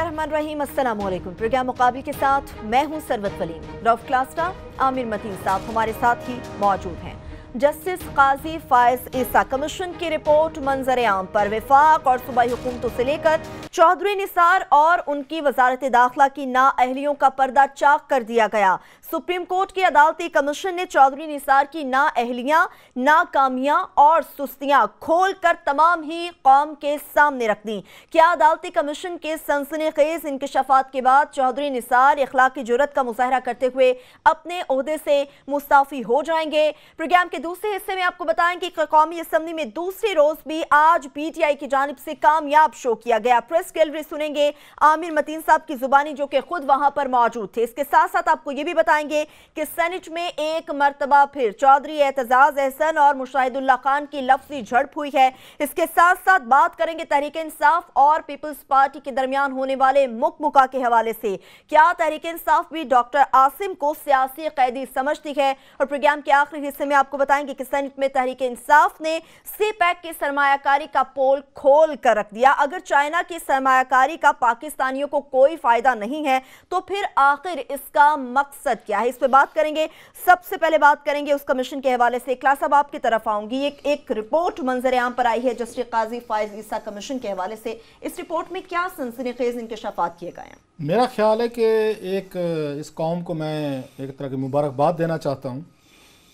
बिस्मिल्लाहिर्रहमानिर्रहीम, अस्सलाम वालेकुम। प्रोग्राम मुकाबिल के साथ मैं हूं सरवत वलीम। रऊफ क्लास्टा, आमिर मतीन साहब हमारे साथ ही मौजूद हैं। जस्टिस काजी फायज ईसा कमीशन की रिपोर्ट मंजर आम पर विफाक और सूबाई हुकूमतों से लेकर चौधरी निसार और उनकी वजारत दाखिला की नाअहलियों का पर्दा चाक कर दिया गया। सुप्रीम कोर्ट की अदालती कमीशन ने चौधरी निसार की नाअहलियां, नाकामियां और सुस्तियां खोल कर तमाम ही कौम के सामने रख दी। क्या अदालती कमीशन के सनसनीखेज इंकशाफात के बाद चौधरी निसार इखलाकी जुर्रत का मुजाहरा करते हुए अपने ओहदे से मुस्ताफी हो जाएंगे? प्रोग्राम के दूसरे हिस्से में आपको बताएंगे कि कौमी असम्बली में दूसरे रोज भी आज PTI की जानिब से कामयाब शो किया गया। प्रेस गैलरी सुनेंगे आमिर मतीन साहब की जुबानी, जो कि खुद वहां पर मौजूद थे। इसके साथ साथ आपको यह भी बताएंगे कि सेनेट में एक मरतबा फिर चौधरी एतजाज अहसन और मुशाहिदुल्लाह खान की लफ्जी झड़प हुई है। इसके साथ साथ बात करेंगे तहरीक इंसाफ और पीपल्स पार्टी के दरमियान होने वाले मुकमुका के हवाले से। क्या तहरीक इंसाफ भी डॉक्टर आसिम को सियासी कैदी समझती है? और प्रोग्राम के आखिरी हिस्से में आपको बताएंगे कि सेनेट में तहरीक इंसाफ ने CPEC की सरमायाकारी का पोल खोल कर रख दिया। अगर चाइना की सरमायाकारी का पाकिस्तानियों को कोई फायदा नहीं है तो फिर आखिर इसका मकसद क्या है? इस पे बात करेंगे। सबसे पहले बात करेंगे उस कमीशन के हवाले से। क्लास साहब आपकी तरफ आऊंगी। एक रिपोर्ट मंजर आम पर आई है जस्टिस काजी फायज ईसा कमीशन के हवाले से। इस रिपोर्ट में क्या सनसनीखेज इंकशाफात किए गए हैं? मेरा ख्याल है कि इस कौम को मैं एक तरह की मुबारकबाद देना चाहता हूँ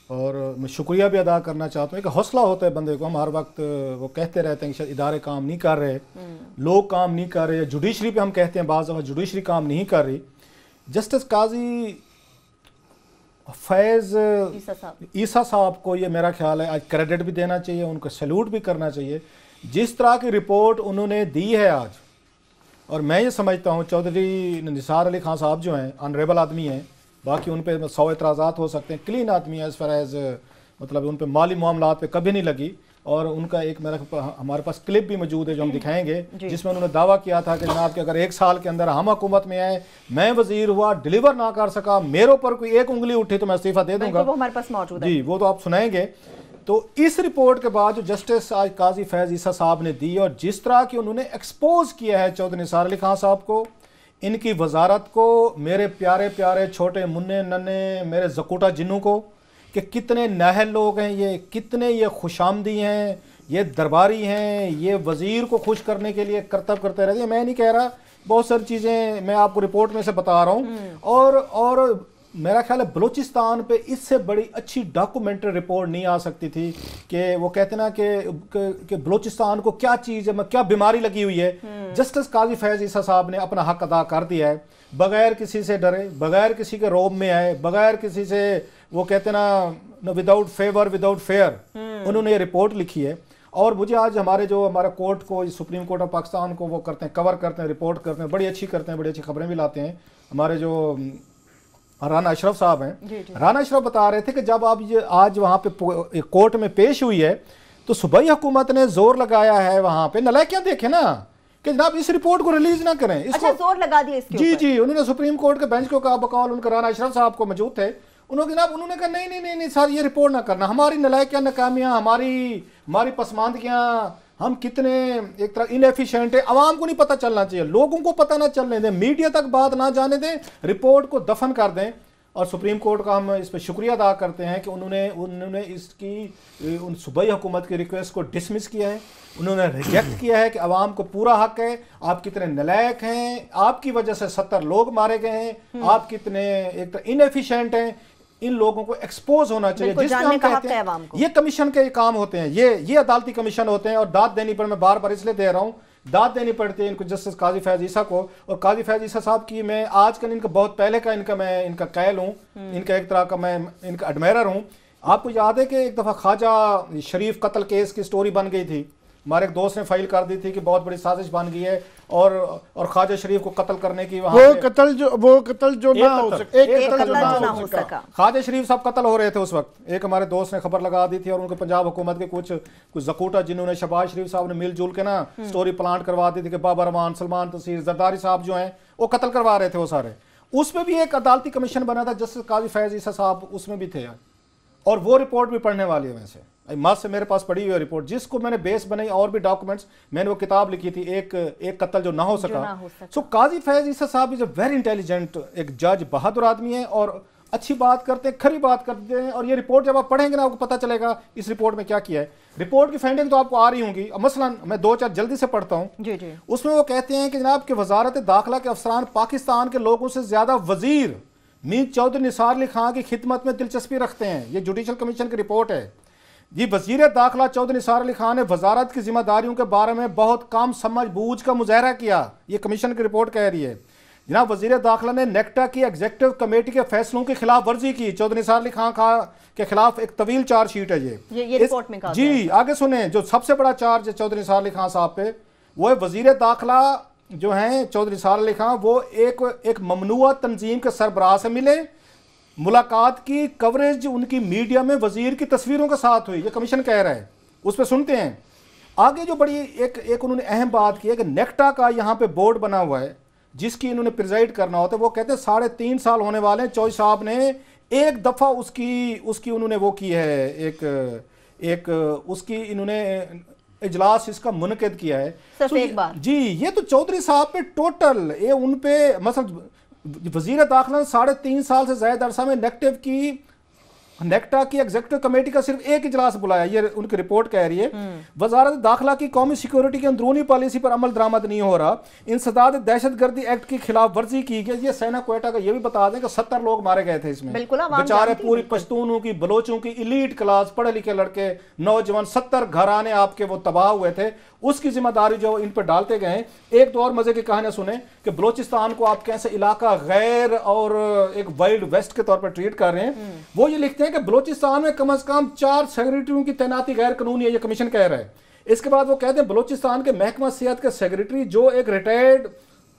और मैं शुक्रिया भी अदा करना चाहता हूँ। एक हौसला होता है बंदे को। हम हर वक्त वो कहते रहते हैं कि शायद इदारे काम नहीं कर रहे, लोग काम नहीं कर रहे, जुडिशरी पे हम कहते हैं बाज़ दफ़ा जुडिशरी काम नहीं कर रही। जस्टिस काजी फैज़ ईसा साहब को ये मेरा ख्याल है आज क्रेडिट भी देना चाहिए, उनको सैल्यूट भी करना चाहिए। जिस तरह की रिपोर्ट उन्होंने दी है आज, और मैं ये समझता हूँ चौधरी निसार अली खान साहब जो हैं ऑनरेबल आदमी हैं, बाकी उन पर 100 एतराज़ात हो सकते हैं, क्लीन आदमी है एज़ फार एज़ मतलब उन पर माली मामलात पे कभी नहीं लगी। और उनका एक हमारे पास क्लिप भी मौजूद है जो हम दिखाएंगे, जिसमें उन्होंने दावा किया था कि जनाब कि अगर 1 साल के अंदर हम हुकूमत में आए, मैं वजीर हुआ, डिलीवर ना कर सका, मेरे ऊपर कोई एक उंगली उठी तो मैं इस्तीफा दे दूंगा। वो हमारे पास मौजूद है जी, वो तो आप सुनाएंगे। तो इस रिपोर्ट के बाद जो जस्टिस आज काजी फैज ईसा साहब ने दी और जिस तरह की उन्होंने एक्सपोज किया है चौधरी निसार अली खान साहब को, इनकी वजारत को, मेरे प्यारे प्यारे छोटे मुन्ने नन्हे मेरे जकूटा जिन्नू को, कि कितने नाहल लोग हैं ये, कितने ये खुशामदी हैं, ये दरबारी हैं, ये वज़ीर को खुश करने के लिए करतब करते रहते हैं। मैं नहीं कह रहा, बहुत सारी चीज़ें मैं आपको रिपोर्ट में से बता रहा हूँ। और मेरा ख्याल है बलूचिस्तान पे इससे बड़ी अच्छी डॉक्यूमेंट्री रिपोर्ट नहीं आ सकती थी कि वो कहते ना कि बलूचिस्तान को क्या चीज़ है, क्या बीमारी लगी हुई है। जस्टिस काजी फैज ईसा साहब ने अपना हक अदा कर दिया है, बगैर किसी से डरे, बगैर किसी के रोब में आए, बगैर किसी से वो कहते ना विदाउट फेवर विदाउट फेयर उन्होंने ये रिपोर्ट लिखी है। और मुझे आज हमारा कोर्ट को, सुप्रीम कोर्ट ऑफ पाकिस्तान को वो करते हैं, कवर करते हैं, रिपोर्ट करते हैं, बड़ी अच्छी करते हैं, बड़ी अच्छी खबरें भी लाते हैं। हमारे जो राना अशरफ साहब हैं, राना अशरफ बता रहे थे कि जब आप ये आज वहाँ पे कोर्ट में पेश हुई है तो सूबाई हुकूमत ने जोर लगाया है वहाँ पे, नलायकियाँ देखे ना कि जनाब इस रिपोर्ट को रिलीज ना करें, इसको अच्छा, जोर लगा दिया इसके ऊपर। जी उन्होंने सुप्रीम कोर्ट के बेंच को कहा, बकौल उनके राना अशरफ साहब को मौजूद थे, उन्होंने कहा नहीं सर ये रिपोर्ट ना करना, हमारी नलायकियाँ, नाकामियाँ, हमारी पसमानदियाँ, हम कितने एक तरह इनएफिशिएंट है, आवाम को नहीं पता चलना चाहिए, लोगों को पता ना चलने दें, मीडिया तक बात ना जाने दें, रिपोर्ट को दफन कर दें। और सुप्रीम कोर्ट का हम इस पर शुक्रिया अदा करते हैं कि उन्होंने इसकी उन सूबाई हुकूमत की रिक्वेस्ट को डिसमिस किया है, उन्होंने रिजेक्ट किया है कि आवाम को पूरा हक है, आप कितने नलायक हैं, आपकी वजह से 70 लोग मारे गए हैं, आप कितने एक तरह इनएफिशिएंट हैं, इन लोगों को एक्सपोज होना चाहिए। जिसमें हम कहते हैं ये कमीशन के काम होते हैं, ये अदालती कमीशन होते हैं। और दाद देनी पर मैं बार बार इसलिए दे रहा हूँ, दाद देनी पड़ती है इनको जस्टिस काजी फैज ईसा को। और काजी फैज ईसा साहब की मैं आजकल इनका बहुत पहले का इनका कैल हूँ, इनका एक तरह का मैं इनका एडमायरर हूँ। आपको याद है कि एक दफ़ा ख्वाजा शरीफ कत्ल केस की स्टोरी बन गई थी, हमारे एक दोस्त ने फाइल कर दी थी कि बहुत बड़ी साजिश बन गई है और ख्वाजा शरीफ को कत्ल करने की, वो कत्ल जो ना हो सका। ख्वाजा शरीफ साहब कत्ल हो रहे थे उस वक्त, एक हमारे दोस्त ने खबर लगा दी थी और उनके पंजाब हुकूमत के कुछ जकूटा जिन्होंने शहबाज शरीफ साहब ने मिलजुल के ना स्टोरी प्लांट करवा दी थी कि बाबर रहमान, सलमान तसीर, जरदारी साहब जो हैं वो कत्ल करवा रहे थे वो सारे। उसमें भी एक अदालती कमीशन बना था, जस्टिस काजी फैज ईसा साहब उसमें भी थे और वो रिपोर्ट भी पढ़ने वाली है। वैसे माँ से मेरे पास पड़ी हुई है रिपोर्ट, जिसको मैंने बेस बनाई और भी डॉक्यूमेंट्स, मैंने वो किताब लिखी थी, एक कत्ल जो ना हो सका। सो काजी फैज ईसा साहब इज अ वेरी इंटेलिजेंट, एक जज, बहादुर आदमी है और अच्छी बात करते हैं, खरी बात करते हैं। और ये रिपोर्ट जब आप पढ़ेंगे ना आपको पता चलेगा इस रिपोर्ट में क्या किया है। रिपोर्ट की फाइंडिंग तो आपको आ रही होंगी, मसलन मैं 2-4 जल्दी से पढ़ता हूँ। उसमें वो कहते हैं कि जनाब कि वजारत दाखिला के अफसरान पाकिस्तान के लोगों से ज्यादा वजीर मीर चौधरी निसार अली खां की खिदमत में दिलचस्पी रखते हैं। ये जुडिशल कमीशन की रिपोर्ट है जी। वजीर दाखिला चौधरी निसार अली खान ने वजारत की जिम्मेदारियों के बारे में बहुत कम समझ बूझ का मुजाहरा किया, ये कमीशन की रिपोर्ट कह रही है। जनाब वजीर दाखिला ने नेक्टा की एग्जीक्यूटिव कमेटी के फैसलों की खिलाफ वर्जी की। चौधरी निसार अली खान के खिलाफ एक तवील चार्जशीट है ये रिपोर्ट में कहा जी। आगे सुने, जो सबसे बड़ा चार्ज है चौधरी निसार अली खान साहब पे, वो है वजीर दाखिला जो हैं चौधरी निसार अली खान, वो एक ममनुआ तंजीम के सरबराह से मिले। मुलाकात की कवरेज उनकी मीडिया में वजीर की तस्वीरों के साथ हुई, ये कमीशन कह रहा है। उस पर सुनते हैं आगे जो बड़ी एक उन्होंने अहम बात की है कि नेक्टा का यहाँ पे बोर्ड बना हुआ है जिसकी इन्होंने प्रिजाइड करना होता है। वो कहते हैं 3.5 साल होने वाले हैं, चौधरी साहब ने एक दफ़ा उसकी उन्होंने वो की है, एक उसकी इन्होंने इजलास इसका मुनक़िद किया है सिर्फ एक बार जी। ये तो चौधरी साहब पे टोटल ये उन पे मतलब वजीर दाखिला 3.5 साल से ज्यादा अरसा में नेक्टा की एग्जीक्यूटिव कमेटी का सिर्फ एक इजलास बुलाया, ये उनकी रिपोर्ट कह रही है। वजारत दाखिला की कौमी सिक्योरिटी की अंदरूनी पॉलिसी पर अमल दरामद नहीं हो रहा। इंसदाद दहशतगर्दी एक्ट की खिलाफ वर्जी की गई। ये सेना क्वेटा का ये भी बता दें कि 70 लोग मारे गए थे इसमें, बेचारे पूरी पश्तूनों की, बलोचों की इलीट क्लास, पढ़े लिखे लड़के, नौजवान, 70 घराने आपके वो तबाह हुए थे। उसकी जिम्मेदारी जो इन पर डालते गए। एक तो और मजे की कहानियां सुने कि बलोचिस्तान को आप कैसे इलाका गैर और एक वाइल्ड वेस्ट के तौर पर ट्रीट कर रहे हैं। वो ये लिखते हैं कि बलोचिस्तान में कम से कम 4 सेक्रेटरियों की तैनाती गैर कानूनी है, ये कमीशन कह रहा है। इसके बाद वो कहते हैं बलोचिस्तान के महकमा सेहत के सेक्रेटरी जो एक retired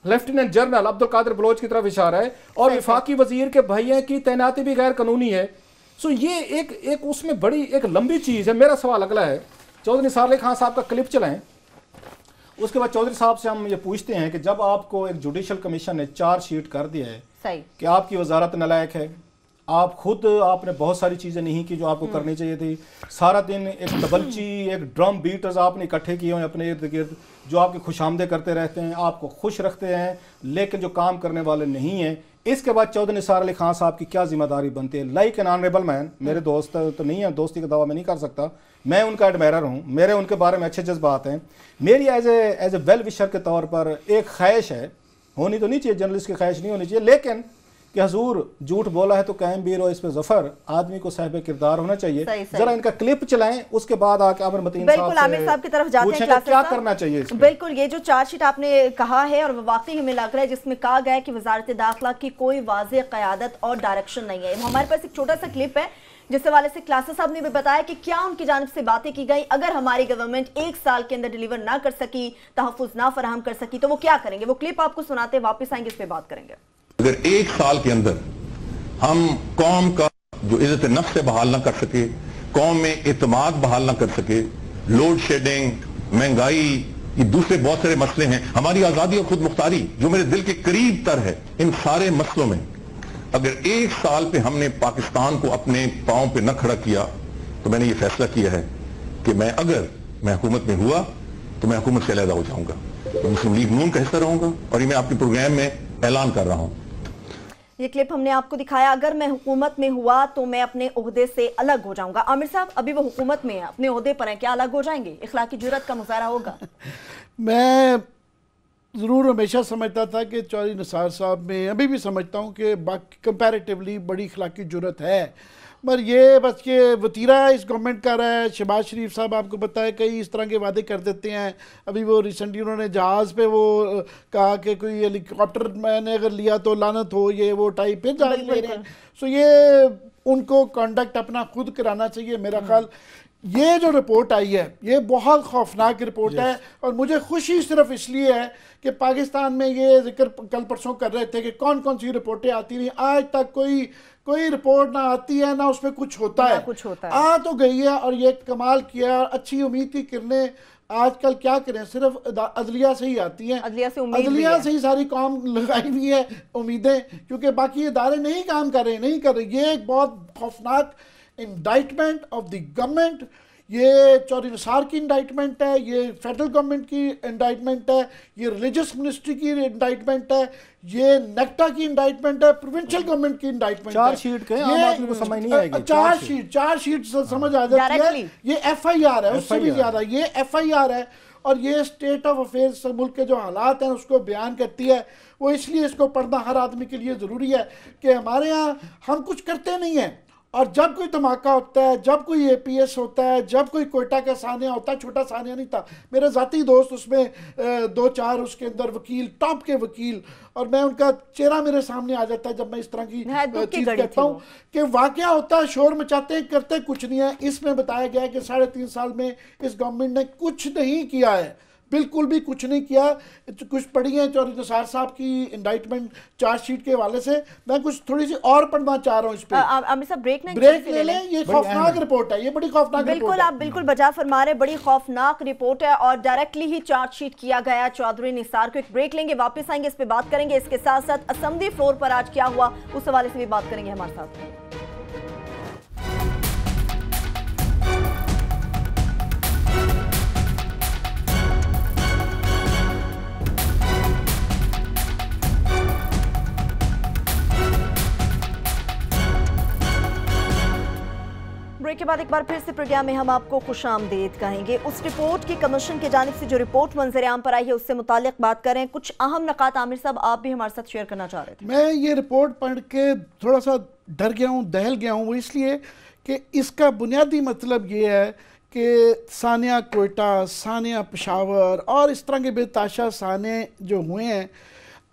lieutenant general Abdul Qadir Baloch की तरफ इशारा है, और विफाकी वजीर के भैया की तैनाती भी गैर कानूनी है। सो ये एक उसमें बड़ी एक लंबी चीज है। मेरा सवाल अगला है, चौधरी निसार अली खान साहब का क्लिप चलाएं, उसके बाद चौधरी साहब से हम ये पूछते हैं कि जब आपको एक जुडिशल कमीशन ने चार्जशीट कर दिया है कि आपकी वजारत नालायक है, आप खुद आपने बहुत सारी चीजें नहीं की जो आपको करनी चाहिए थी, सारा दिन एक डबलची, एक ड्रम बीटर्स आपने इकट्ठे किए हुए अपने इर्द गिर्द जो आपकी खुशामदे करते रहते हैं, आपको खुश रखते हैं, लेकिन जो काम करने वाले नहीं हैं। इसके बाद चौधरी निसार अली खान साहब की क्या जिम्मेदारी बनती है? लाइक एन ऑनरेबल मैन, मेरे दोस्त तो नहीं है, दोस्ती का दावा मैं नहीं कर सकता, मैं उनका एडमायरर हूँ, मेरे उनके बारे में अच्छे जज्बात हैं। मेरी एज ए वेल विशर के तौर पर एक ख्वाहिश है, होनी तो नहीं चाहिए, जर्नलिस्ट की ख्वाहिश नहीं होनी चाहिए, लेकिन कि हजूर झूठ बोला है तो कायम बीर और इस पे जफर, आदमी को साहिब किरदार होना चाहिए। जरा इनका क्लिप चलाएं, उसके बाद आके आमिर मतीन साहब की तरफ जाते हैं, क्या करना चाहिए। बिल्कुल, ये जो चार्जशीट आपने कहा है और वाकई हमें लग रहा है जिसमें कहा गया है कि वजारत दाखिला की कोई वाज़ेह क़यादत और डायरेक्शन नहीं है। हमारे पास एक छोटा सा क्लिप है जिस हवाले से क्लासेस साहब ने भी बताया कि क्या उनकी जानिब से बातें की गई, अगर हमारी गवर्नमेंट 1 साल के अंदर डिलीवर ना कर सकी, तहफ़्फ़ुज़ ना फराहम कर सकी, तो वो क्या करेंगे। वो क्लिप आपको सुनाते वापस आएंगे, इस पर बात करेंगे। अगर 1 साल के अंदर हम कौम का जो इज्जत नफ्स से बहाल ना कर सके, कौम में एतमाद बहाल ना कर सके, लोड शेडिंग, महंगाई, ये दूसरे बहुत सारे मसले हैं, हमारी आजादी और खुद मुख्तारी जो मेरे दिल के करीब तर है, इन सारे मसलों में अगर 1 साल पे हमने पाकिस्तान को अपने पांव पे न खड़ा किया, तो मैंने ये फैसला किया है कि अगर मैं हुकूमत में हुआ तो मैं हुकूमत से अलहदा हो जाऊंगा, मैं मुस्लिम लीग नून का हिस्सा रहूंगा, और ये मैं आपके प्रोग्राम में ऐलान कर रहा हूं। ये क्लिप हमने आपको दिखाया, अगर मैं हुकूमत में हुआ तो मैं अपने ओहदे से अलग हो जाऊंगा। आमिर साहब, अभी वो हुकूमत में है, अपने ओहदे पर हैं, क्या अलग हो जाएंगे? इखलाकी जुर्रत का मुजाहरा होगा? मैं ज़रूर हमेशा समझता था कि चौधरी निसार साहब में, अभी भी समझता हूँ कि बाकी कंपैरेटिवली बड़ी इखलाकी जुर्रत है, पर ये बस ये वतीरा इस गवर्नमेंट का रहा है। शहबाज शरीफ साहब आपको पता है कई इस तरह के वादे कर देते हैं। अभी वो रिसेंटली उन्होंने जहाज़ पे वो कहा कि कोई हेलीकॉप्टर मैंने अगर लिया तो लानत हो, ये वो टाइप फिर जहाज़ ले रहे हैं। सो ये उनको कंडक्ट अपना खुद कराना चाहिए। मेरा ख्याल ये जो रिपोर्ट आई है ये बहुत खौफनाक रिपोर्ट है, और मुझे खुशी सिर्फ इसलिए है कि पाकिस्तान में ये जिक्र कल परसों कर रहे थे कि कौन कौन सी रिपोर्टें आती रही, आज तक कोई रिपोर्ट ना आती है ना उसमें कुछ होता है। आ तो गई है और ये कमाल किया, अच्छी उम्मीद थी करने। आजकल क्या करें, सिर्फ अदलिया से ही आती हैं, अदलिया से ही सारी काम लगाई हुई है उम्मीदें, क्योंकि बाकी इदारे नहीं काम कर रहे, नहीं कर रहे। ये एक बहुत खौफनाक इंडाइटमेंट ऑफ द गवर्नमेंट। ये चौधरी निसार की इंडाइटमेंट है, ये फेडरल गवर्नमेंट की इंडाइटमेंट है, ये रिलीजियस मिनिस्ट्री की इंडाइटमेंट है, ये नेक्टा की इंडाइटमेंट है, प्रोविंशियल गवर्नमेंट की इंडाइटमेंट है। 4 शीट के आम आदमी को समझ नहीं आएगी। 4 शीट समझ आ जाती है। ये FIR है, उससे भी ज्यादा ये FIR है, और ये स्टेट ऑफ अफेयर्स मुल्क के जो हालात हैं उसको बयान करती है। वो इसलिए इसको पढ़ना हर आदमी के लिए ज़रूरी है कि हमारे यहाँ हम कुछ करते नहीं हैं, और जब कोई धमाका होता है, जब कोई APS होता है, जब कोई कोयटा का सानिया होता है, छोटा सानिया नहीं था, मेरे ज़ाती दोस्त उसमें 2-4 उसके अंदर वकील, टॉप के वकील, और मैं उनका चेहरा मेरे सामने आ जाता है जब मैं इस तरह की चीज़ कहता हूँ कि वाकया होता है, शोर मचाते हैं, करते कुछ नहीं है। इसमें बताया गया है कि 3.5 साल में इस गवर्नमेंट ने कुछ नहीं किया है, बिल्कुल भी कुछ नहीं किया। कुछ पढ़ी है चौधरी निसार साहब की इंडाइटमेंट चार्जशीट के हवाले से, मैं कुछ थोड़ी सी और पढ़ना चाह रहा हूँ इस पे। आमिर साहब ब्रेक ले लें, ये खौफनाक रिपोर्ट है, ये बड़ी खौफनाक रिपोर्ट है। बिल्कुल, आप बिल्कुल बजा फरमा रहे, बड़ी खौफनाक रिपोर्ट है और डायरेक्टली ही चार्जशीट किया गया चौधरी निसार को। एक ब्रेक लेंगे, वापस आएंगे, इस पे बात करेंगे। इसके साथ साथ असेंबली फ्लोर पर आज क्या हुआ उस हवाले से भी बात करेंगे हमारे साथ। ब्रेक के बाद एक बार फिर से प्रोग्राम में हम आपको खुशामदीद कहेंगे। उस रिपोर्ट की कमीशन की जानिब से जो रिपोर्ट मंजर आम पर आई है उससे मुताल्लिक बात करें। कुछ अहम नकात आमिर साहब आप भी हमारे साथ शेयर करना चाह रहे थे। मैं ये रिपोर्ट पढ़ के थोड़ा सा डर गया हूँ, दहल गया हूँ, वो इसलिए कि इसका बुनियादी मतलब ये है कि सानिया कोयटा, सानिया पेशावर और इस तरह के बेताशा साने जो हुए हैं,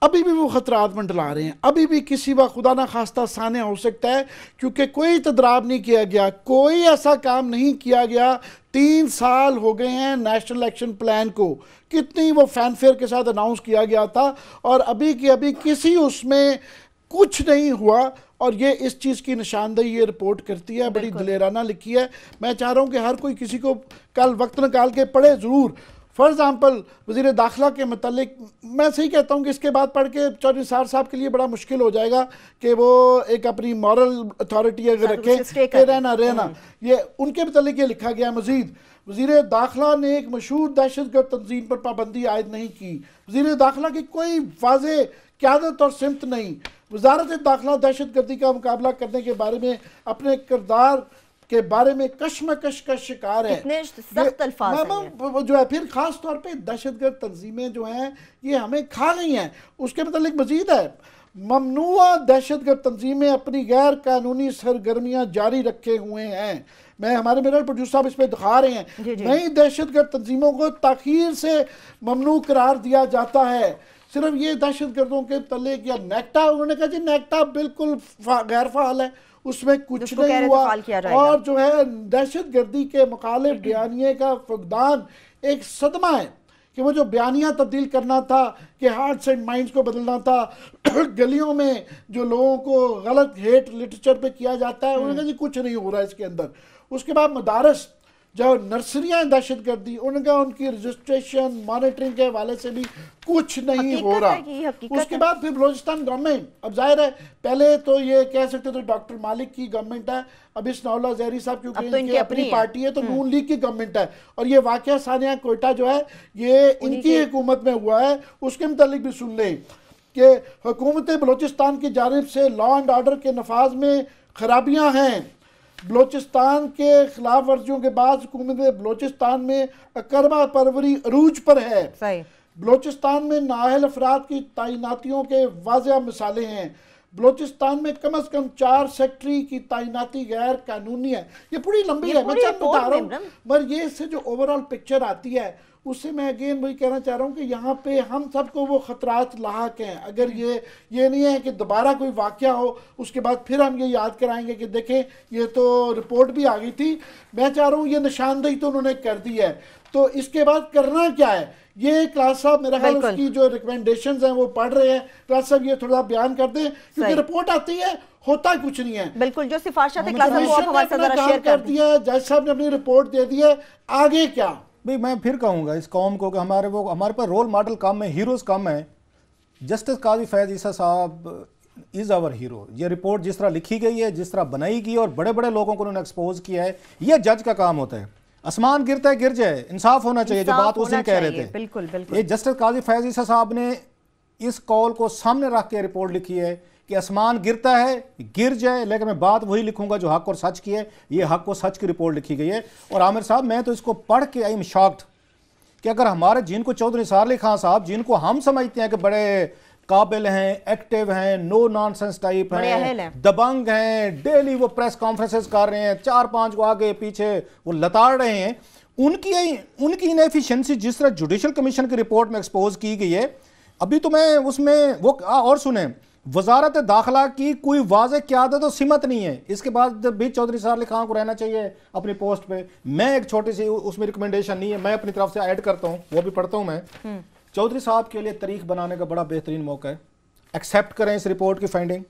अभी भी वो ख़तरात मंडला रहे हैं। अभी भी किसी वक्त खुदा ना खास्ता साने हो सकता है, क्योंकि कोई तदराब नहीं किया गया, कोई ऐसा काम नहीं किया गया। 3 साल हो गए हैं नेशनल एक्शन प्लान को, कितनी वो फैनफेयर के साथ अनाउंस किया गया था, और अभी की अभी किसी उसमें कुछ नहीं हुआ। और ये इस चीज़ की निशानदेही ये रिपोर्ट करती है, बड़ी दिलेराना लिखी है। मैं चाह रहा हूँ कि हर कोई किसी को कल वक्त निकाल के पढ़े ज़रूर। फॉर एग्जाम्पल वज़ीर दाखिला के मतलब मैं सही कहता हूँ कि इसके बाद पढ़ के चौधरी निसार साहब के लिए बड़ा मुश्किल हो जाएगा कि वो एक अपनी मॉरल अथॉरिटी अगर रखें कि रहना ये उनके मतलब ये लिखा गया। मजीद वज़ीर दाखिला ने एक मशहूर दहशतगर्द तंजीम पर पाबंदी आयद नहीं की। वज़ीर दाखिला की कोई वाज़ेह क़यादत और सिमत नहीं। वज़ारत दाखिला दहशतगर्दी का मुकाबला करने के बारे में अपने किरदार के बारे में कश्मकश का शिकार है। सख्त अल्फाज जो है, फिर खास तौर पे दहशतगर्द तंजीमें जो हैं ये हमें खा गई हैं। उसके मतलब मजीद है, ममनुआ दहशतगर्द तंजीमें अपनी गैर कानूनी सरगर्मियां जारी रखे हुए हैं। हमारे मेरे प्रोड्यूसर साहब इस पे दिखा रहे हैं, नई दहशतगर्द तंजीमों को ताखीर से ममनू करार दिया जाता है। सिर्फ ये दहशतगर्दों के तले या नेक्टा, उन्होंने कहा जी नेक्टा बिल्कुल गैर फाल है, उसमें कुछ नहीं हुआ। और जो है दहशतगर्दी के मुखालिफ बयानिए का फुकदान एक सदमा है कि वो जो बयानिया तब्दील करना था, कि हार्ट्स एंड माइंड्स को बदलना था, गलियों में जो लोगों को गलत हेट लिटरेचर पे किया जाता है, उन्होंने कहा जी कुछ नहीं हो रहा है इसके अंदर। उसके बाद मदारस जो नर्सरियाँ दहशतगर्दी, उनका उनकी रजिस्ट्रेशन मॉनिटरिंग के हवाले से भी कुछ नहीं हो रहा। उसके बाद फिर बलोचिस्तान गवर्नमेंट, अब जाहिर है पहले तो ये कह सकते थे डॉक्टर मालिक की गवर्नमेंट है, अब इस्नाउल्लाह ज़हरी साहब क्योंकि इनकी अपनी पार्टी है तो नून लीग की गवर्नमेंट है। और ये वाकया सानिया कोयटा जो है ये इनकी हुकूमत में हुआ है। उसके मुतालिक भी सुन लें कि हुकूमत बलोचिस्तान की जानिब से लॉ एंड ऑर्डर के नफाज में खराबियाँ हैं। बलोचिस्तान के खिलाफ वर्जियों के बाद हुकूमत बलोचिस्तान में अकरबा परवरी अरूज पर है। बलोचिस्तान में नाअहल अफराद की तैनातियों के वाज़ेह मिसालें हैं। बलोचिस्तान में कम से कम 4 सेक्रेटरी की तैनाती गैर कानूनी है। ये पूरी लंबी है, मैं चंद बता रहा हूँ, मगर ये इससे जो ओवरऑल पिक्चर आती है उससे मैं अगेन वही कहना चाह रहा हूँ कि यहाँ पे हम सबको वो खतरात लाहक हैं। अगर ये नहीं है कि दोबारा कोई वाक़या हो उसके बाद फिर हम ये याद कराएंगे कि देखें ये तो रिपोर्ट भी आ गई थी। मैं चाह रहा हूँ ये निशानदेही तो उन्होंने कर दी है, तो इसके बाद करना क्या है ये क्लास साहब मेरा ख्याल उसकी जो रिकमेंडेशंस हैं वो पढ़ रहे हैं। क्लास साहब ये थोड़ा बयान कर दें क्योंकि रिपोर्ट आती है होता कुछ नहीं है। बिल्कुल, जो सिफारिशें क्लास साहब वो आप हमारे साथ जरा शेयर कर दिया। जज साहब ने अपनी रिपोर्ट दे दी है, आगे क्या? भाई मैं फिर कहूँगा इस कौम को कि हमारे पर रोल मॉडल कम है, हीरोज़ कम है। जस्टिस काजी फैज़ ईसा साहब इज़ आवर हीरो। ये रिपोर्ट जिस तरह लिखी गई है, जिस तरह बनाई गई और बड़े बड़े लोगों को उन्होंने एक्सपोज किया है, ये जज का काम होता है। आसमान गिरता है गिर जाए, इंसाफ होना चाहिए, जो बात उस दिन कह रहे थे। बिल्कुल बिल्कुल। ये जस्टिस काजी फैज ईसा साहब ने इस कॉल को सामने रख के रिपोर्ट लिखी है कि आसमान गिरता है गिर जाए, लेकिन मैं बात वही लिखूंगा जो हक और सच की है। ये हक और सच की रिपोर्ट लिखी गई है। और आमिर साहब, मैं तो इसको पढ़ के आई एम शॉक्ड कि अगर हमारे जिनको चौधरी निसार अली खान साहब, जिनको हम समझते हैं कि बड़े काबिल हैं, एक्टिव हैं, नो नॉनसेंस टाइप हैं, दबंग हैं, डेली वो प्रेस कॉन्फ्रेंसेस कर रहे हैं, 4-5 को आगे पीछे वो लताड़ रहे हैं, उनकी इनएफिशिएंसी जिस तरह जुडिशल कमीशन की रिपोर्ट में एक्सपोज की गई है, अभी तो मैं उसमें वो और सुने, वजारत दाखिला की कोई वाज़ेह क़यादत तो सिमत नहीं है। इसके बाद भी चौधरी निसार अली खान को रहना चाहिए अपनी पोस्ट पे। मैं एक छोटी सी उसमें रिकमेंडेशन नहीं है, मैं अपनी तरफ से ऐड करता हूँ, वो भी पढ़ता हूँ मैं। चौधरी साहब के लिए तारीख बनाने का बड़ा बेहतरीन मौका है। एक्सेप्ट करें इस रिपोर्ट की फाइंडिंग,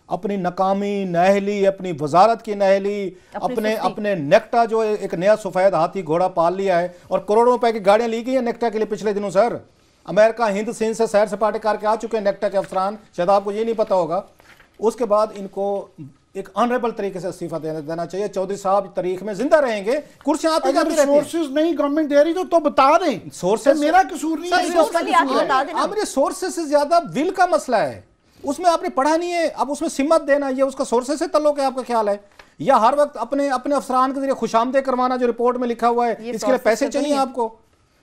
अपनी नाकामी, नाअहली, अपनी वजारत की नाअहली, अपने नेक्टा जो एक नया सफ़ेद हाथी घोड़ा पाल लिया है, और करोड़ों रुपए की गाड़ियां ली गई हैं नेक्टा के लिए पिछले दिनों। सर, अमेरिका, हिंद, सिंध से सैर सपाटे करके आ चुके हैं नेक्टा के अफसरान, शायद आपको ये नहीं पता होगा। उसके बाद इनको एक ऑनरेबल तरीके से इस्तीफा देना चाहिए। चौधरी साहब तारीख में जिंदा रहेंगे, कुर्सियां आती जाती रहती हैं। सोर्सेज नहीं गवर्नमेंट दे रही तो बता दें, सोर्सेज मेरा कसूर नहीं है। मेरे सोर्सेज से ज्यादा विल का मसला है, उसमें आपने पढ़ा नहीं है। अब उसमें सिमत देना, ये उसका सोर्सेज से तल्लुक है, आपका ख्याल है, या हर वक्त अपने अफसरान के जरिए खुशामदे करवाना जो रिपोर्ट में लिखा हुआ है, इसके लिए पैसे चाहिए आपको।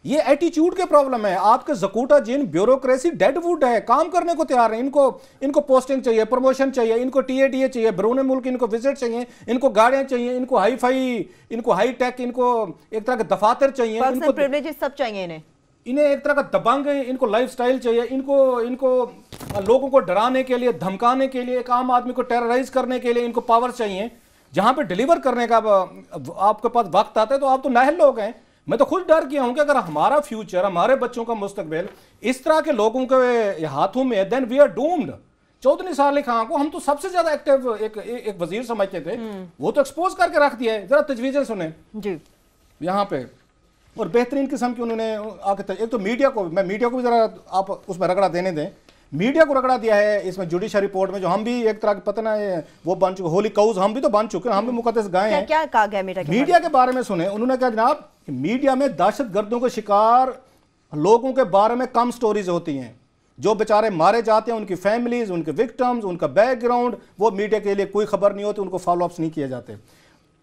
ये एटीट्यूड के प्रॉब्लम है आपके। जकूटा जिन ब्यूरोक्रेसी डेडवुड है, काम करने को तैयार है। इनको पोस्टिंग चाहिए, प्रमोशन चाहिए, इनको टीएडीए चाहिए, बैरून मुल्क इनको विजिट चाहिए, इनको गाड़ियां चाहिए, इनको हाई टेक, इनको एक तरह के दफातर चाहिए, इनको प्रिविलेजेस सब चाहिए, इन्हें एक तरह का दबंग है, इनको लाइफस्टाइल चाहिए, इनको लोगों को डराने के लिए, धमकाने के लिए, एक आम आदमी को टेरराइज करने के लिए इनको पावर चाहिए। जहां पे डिलीवर करने का आपके पास वक्त आता है तो आप तो नाहल लोग हैं। मैं तो खुद डर गया हूं कि अगर हमारा फ्यूचर, हमारे बच्चों का मुस्तकबिल इस तरह के लोगों के हाथों में है, then we are doomed. Chaudhry Nisar Ali Khan को हम तो सबसे ज्यादा एक्टिव एक वजीर समझते थे, वो तो एक्सपोज करके रख दिया है। जरा तजवीजें सुने जी यहाँ पे, और बेहतरीन किस्म की उन्होंने आके, एक तो मीडिया को भी जरा आप उसमें रगड़ा देने दें। मीडिया को रगड़ा दिया है इसमें जुडिशल रिपोर्ट में, जो हम भी एक तरह की पता ना वो बन चुके, होली काउज हम भी तो बन चुके हैं, हम भी मुकद्दस गाय हैं। क्या कहा गया मीडिया के बारे में सुने, उन्होंने कहा जनाब मीडिया में दहशतगर्दों के शिकार लोगों के बारे में कम स्टोरीज होती हैं, जो बेचारे मारे जाते हैं, उनकी फैमिलीज, उनके विक्टिम्स, उनका बैकग्राउंड, वो मीडिया के लिए कोई खबर नहीं होती, उनको फॉलोअप्स नहीं किए जाते।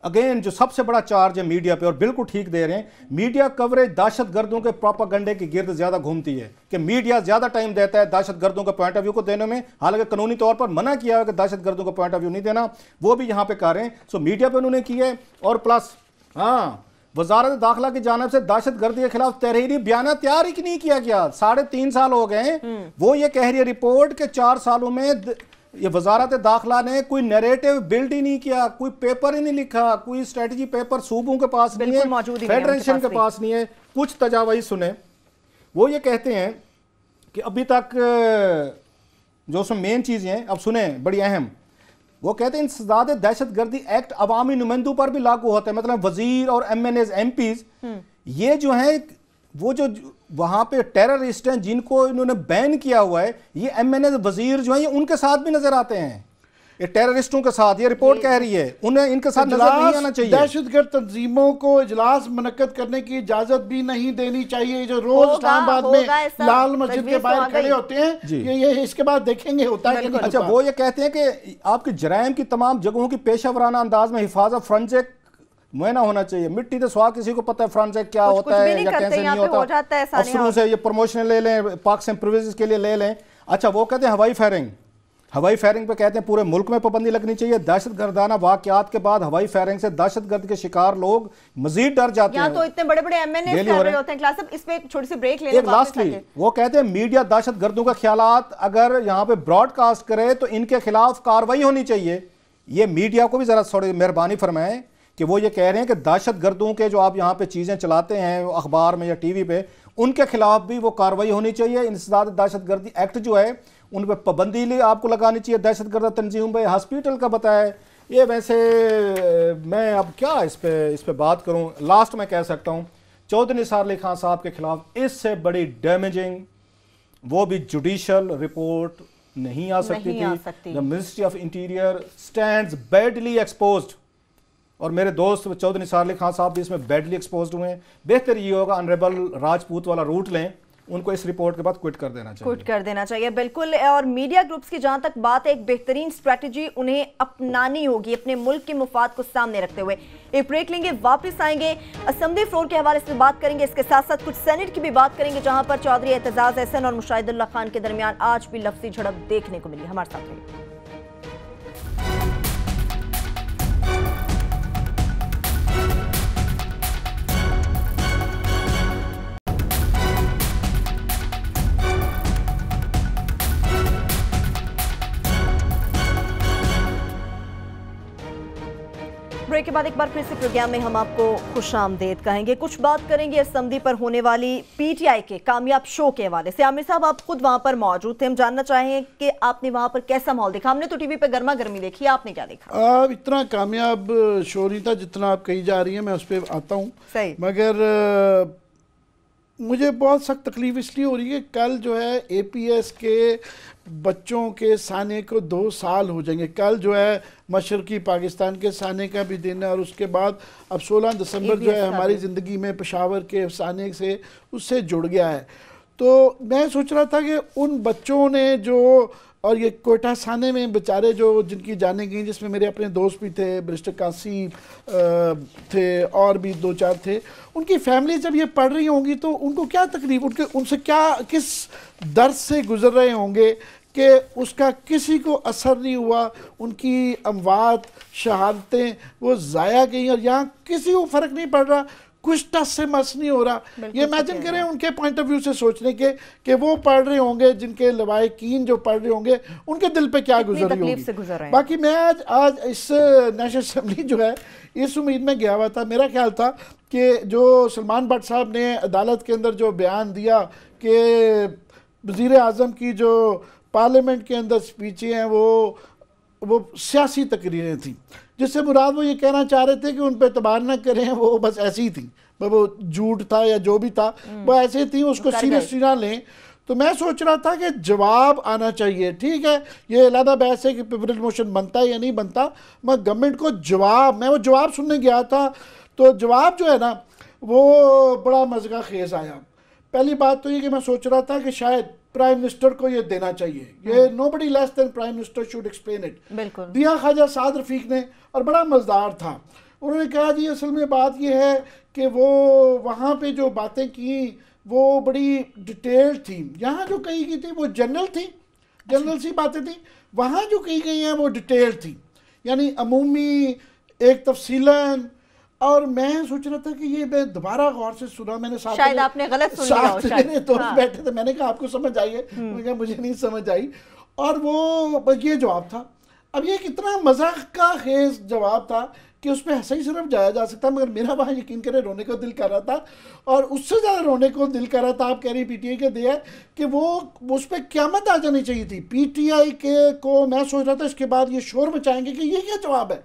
अगेन जो सबसे बड़ा चार्ज है मीडिया पे, और बिल्कुल ठीक दे रहे हैं, मीडिया कवरेज दहशतगर्दों के प्रोपेगेंडे के गिर्द ज्यादा घूमती है, कि मीडिया ज्यादा टाइम देता है दहशतगर्दों का पॉइंट ऑफ व्यू को देने में। हालांकि कानूनी तौर पर मना किया है कि दहशतगर्दों का पॉइंट ऑफ व्यू नहीं देना, वो भी यहाँ पे कर रहे हैं। सो मीडिया पे उन्होंने की है, और प्लस वजारत दाखिला की जानिब से दहशतगर्दी के खिलाफ तहरीरी बयान तैयार ही नहीं किया गया। 3.5 साल हो गए हैं। वो ये कह रही है रिपोर्ट के 4 सालों में ये वजारत दाखिला ने कोई नैरेटिव बिल्ड ही नहीं किया, कोई पेपर ही नहीं लिखा, कोई स्ट्रेटजी पेपर सूबों के पास नहीं है, फेडरेशन के पास नहीं है। कुछ तजावीज़ सुने, वो ये कहते हैं कि अभी तक जो उसमें मेन चीज़ें हैं, अब सुने बड़ी अहम, वो कहते हैं इंसदाद दहशतगर्दी एक्ट अवामी नुमाइंदों पर भी लागू होता है। मतलब वजीर और MNAs MPs ये जो है, वो जो वहां पे टेररिस्ट हैं जिनको इन्होंने बैन किया हुआ है, ये MNAs वजीर जो हैं ये उनके साथ भी नजर आते हैं, ये टेररिस्टों के साथ। ये रिपोर्ट कह रही है उन्हें इनके साथ नजर नहीं आना चाहिए। दहशतगर्द तंजीमों को इजलास मुनक्कद करने की इजाजत भी नहीं देनी चाहिए। जो रोज इस्लामाबाद में लाल मस्जिद के बाहर खड़े होते हैं, ये इसके बाद देखेंगे होता है। अच्छा, वो ये कहते हैं कि आपकी जराइम की तमाम जगहों की पेशावराना अंदाज में हिफाजत फ्रंजेक मुआयना होना चाहिए। मिट्टी तो स्वाद किसी को पता है फ्रांजेक क्या होता है या कैसे नहीं होता, अफसरों से ये प्रमोशन ले लें, पाक से प्रिविलेज के लिए ले लें। अच्छा, वो कहते हैं हवाई फायरिंग पे कहते हैं पूरे मुल्क में पाबंदी लगनी चाहिए। दहशतगर्दाना वाकयात के बाद हवाई फायरिंग से दहशतगर्द के शिकार लोग मजीद डर जाते हैं। तो इतने बड़े बड़े MNAs कर रहे होते हैं। क्लास इस पे एक छोटी सी ब्रेक ले लें। लास्टली वो कहते हैं मीडिया दहशतगर्दों का ख्यालात अगर यहाँ पे ब्रॉडकास्ट करे तो इनके खिलाफ कार्रवाई होनी चाहिए। ये मीडिया को भी जरा थोड़ी मेहरबानी फरमाएं कि वो ये कह रहे हैं कि दहशतगर्दों के जो आप यहाँ पे चीजें चलाते हैं अखबार में या टीवी पे, उनके खिलाफ भी वो कार्रवाई होनी चाहिए। इंसदाद दहशतगर्दी एक्ट जो है उन पर पाबंदी आपको लगानी चाहिए। दहशतगर्द तंजीम भाई हॉस्पिटल का बताया है ये। वैसे मैं अब क्या इस पे बात करूं, लास्ट में कह सकता हूं चौधरी निसार अली खान साहब के खिलाफ इससे बड़ी डैमेजिंग वो भी जुडिशल रिपोर्ट नहीं आ सकती थी। The ministry of interior stands badly exposed और मेरे दोस्त चौधरी निसार अली खान साहब भी इसमें बैडली एक्सपोज्ड हुए हैं। बेहतर ये होगा ऑनरेबल राजपूत वाला रूट लें, उनको इस रिपोर्ट के बाद क्विट कर देना चाहिए। क्विट कर देना चाहिए, बिल्कुल। और मीडिया ग्रुप्स की जहां तक बात है, एक बेहतरीन स्ट्रैटेजी उन्हें अपनानी होगी अपने मुल्क के मुफाद को सामने रखते हुए। एक ब्रेक लेंगे, वापस आएंगे, असेंबली फ्लोर के हवाले से बात करेंगे, इसके साथ साथ कुछ सेनेट की भी बात करेंगे जहां पर चौधरी एतजाज अहसन और मुशाहिदुल्लाह खान के दरमियान आज भी लफ्जी झड़प देखने को मिली। हमारे साथ रहिए। ब्रेक के बाद एक बार फिर से प्रोग्राम में हम आपको खुशामदीद कहेंगे। कुछ बात करेंगे असेंबली पर होने वाली पीटीआई के कामयाब शो के हवाले से। आमिर साहब, आप खुद वहां पर मौजूद थे, हम जानना चाहें कि आपने वहां पर कैसा माहौल देखा? हमने तो टीवी पे गर्मा गर्मी देखी, आपने क्या देखा? इतना कामयाब शो नहीं था जितना आप कही जा रही हैं, मैं उस पर आता हूँ। सही, मगर मुझे बहुत सख्त तकलीफ इसलिए हो रही है, कल जो है एपीएस के बच्चों के साने को 2 साल हो जाएंगे। कल जो है मशरकी पाकिस्तान के साने का भी दिन है, और उसके बाद अब 16 दिसंबर जो है हमारी ज़िंदगी में पेशावर के अफसाने से उससे जुड़ गया है। तो मैं सोच रहा था कि उन बच्चों ने जो, और ये कोयटा साने में बेचारे जो जिनकी जानें गई, जिसमें मेरे अपने दोस्त भी थे, बैरिस्टर कासी थे और भी 2-4 थे, उनकी फैमिली जब ये पढ़ रही होंगी तो उनको क्या तकलीफ, उनसे क्या, किस दर्द से गुजर रहे होंगे कि उसका किसी को असर नहीं हुआ। उनकी अमवात, शहादतें वो ज़ाया गई, और यहाँ किसी को फ़र्क नहीं पड़ रहा, कुछ टस से मस नहीं हो रहा। ये इमेजिन करें उनके पॉइंट ऑफ व्यू से सोचने के कि वो पढ़ रहे होंगे, जिनके लवाकिन जो पढ़ रहे होंगे, उनके दिल पे क्या गुजर रही होगी। बाकी मैं आज इस नेशनल असेंबली जो है इस उम्मीद में गया हुआ था, मेरा ख्याल था कि जो सलमान भट्ट साहब ने अदालत के अंदर जो बयान दिया कि वज़ीर आज़म की जो पार्लियामेंट के अंदर स्पीचें हैं वो सियासी तकरीरें थी, जिससे मुराद वो ये कहना चाह रहे थे कि उन पर एतबार न करें, वो बस ऐसी ही थी, वो झूठ था या जो भी था वो ऐसे थी, उसको सीरियसली ना लें। तो मैं सोच रहा था कि जवाब आना चाहिए। ठीक है, ये अलग बहस है कि प्रिविलेज मोशन बनता है या नहीं बनता, मगर गवर्नमेंट को जवाब, मैं वो जवाब सुनने गया था, तो जवाब जो है ना वो बड़ा मज़ा खेज आया। पहली बात तो ये कि मैं सोच रहा था कि शायद प्राइम मिनिस्टर को ये देना चाहिए, ये nobody less than prime minister should explain it. बिल्कुल दिया ख्वाजा साद रफीक ने, और बड़ा मज़ेदार था। उन्होंने कहा जी असल में बात ये है कि वो वहाँ पे जो बातें की वो बड़ी डिटेल्ड थी, यहाँ जो कही गई थी वो जनरल थी, जनरल सी बातें थी, वहाँ जो कही गई हैं वो डिटेल्ड थी, यानी अमूमी एक तफसीलन। और मैं सोच रहा था कि ये मैं दोबारा गौर से सुना, मैंने शायद आपने गलत सुन लिया हो, शायद तो बैठे थे, मैंने कहा आपको समझ आई है, मैंने कहा मुझे नहीं समझ आई, और वो बस ये जवाब था। अब ये कितना मजाक का खेज जवाब था कि उस पर हंसा ही सिर्फ जाया जा सकता, मगर मेरा वहाँ यकीन करें रोने को दिल कर रहा था, और उससे ज़्यादा रोने को दिल कर रहा था, आप कह रही पीटीआई के दिया कि वो उस पर क़यामत आ जानी चाहिए थी पीटीआई के को। मैं सोच रहा था इसके बाद ये शोर मचाएंगे कि ये क्या जवाब है,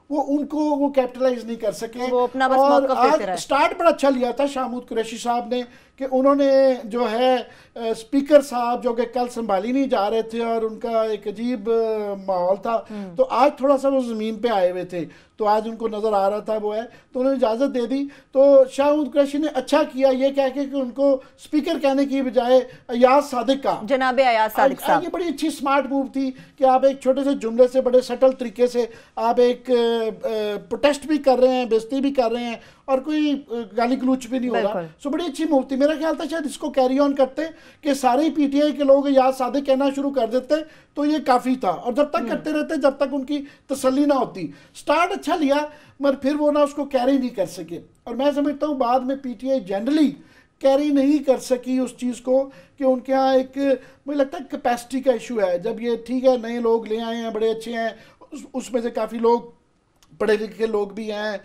वो उनको वो कैपिटलाइज नहीं कर सके। वो अपना बस और मौका देते रहे। आज स्टार्ट बड़ा अच्छा लिया था शाहमूद कुरैशी साहब ने कि उन्होंने जो है स्पीकर साहब जो कि कल संभाली नहीं जा रहे थे और उनका एक अजीब माहौल था, तो आज थोड़ा सा वो ज़मीन पे आए हुए थे, तो आज उनको नज़र आ रहा था वो है, तो उन्होंने इजाज़त दे दी। तो शाहमूद कुरैशी ने अच्छा किया ये कह के कि उनको स्पीकर कहने की बजाय अयाज सादिक का, जनाब अयाज सादिक साहब, ये बड़ी अच्छी स्मार्ट मूव थी कि आप एक छोटे से जुमले से बड़े सटल तरीके से आप एक प्रोटेस्ट भी कर रहे हैं, बेइज्जती भी कर रहे हैं, और कोई गाली गलूच भी नहीं हो रहा। सो बड़ी अच्छी मूव थी। मेरा ख्याल था शायद इसको कैरी ऑन करते कि सारे ही पीटीआई के लोग याद सादे कहना शुरू कर देते तो ये काफ़ी था, और जब तक करते रहते जब तक उनकी तसल्ली ना होती। स्टार्ट अच्छा लिया मगर फिर वो ना उसको कैरी नहीं कर सके, और मैं समझता हूँ बाद में पीटीआई जनरली कैरी नहीं कर सकी उस चीज़ को कि उनके यहाँ एक, मुझे लगता है कैपेसिटी का इशू है। जब ये ठीक है नए लोग ले आए हैं, बड़े अच्छे हैं, उसमें से काफ़ी लोग पढ़े लिखे लोग भी हैं,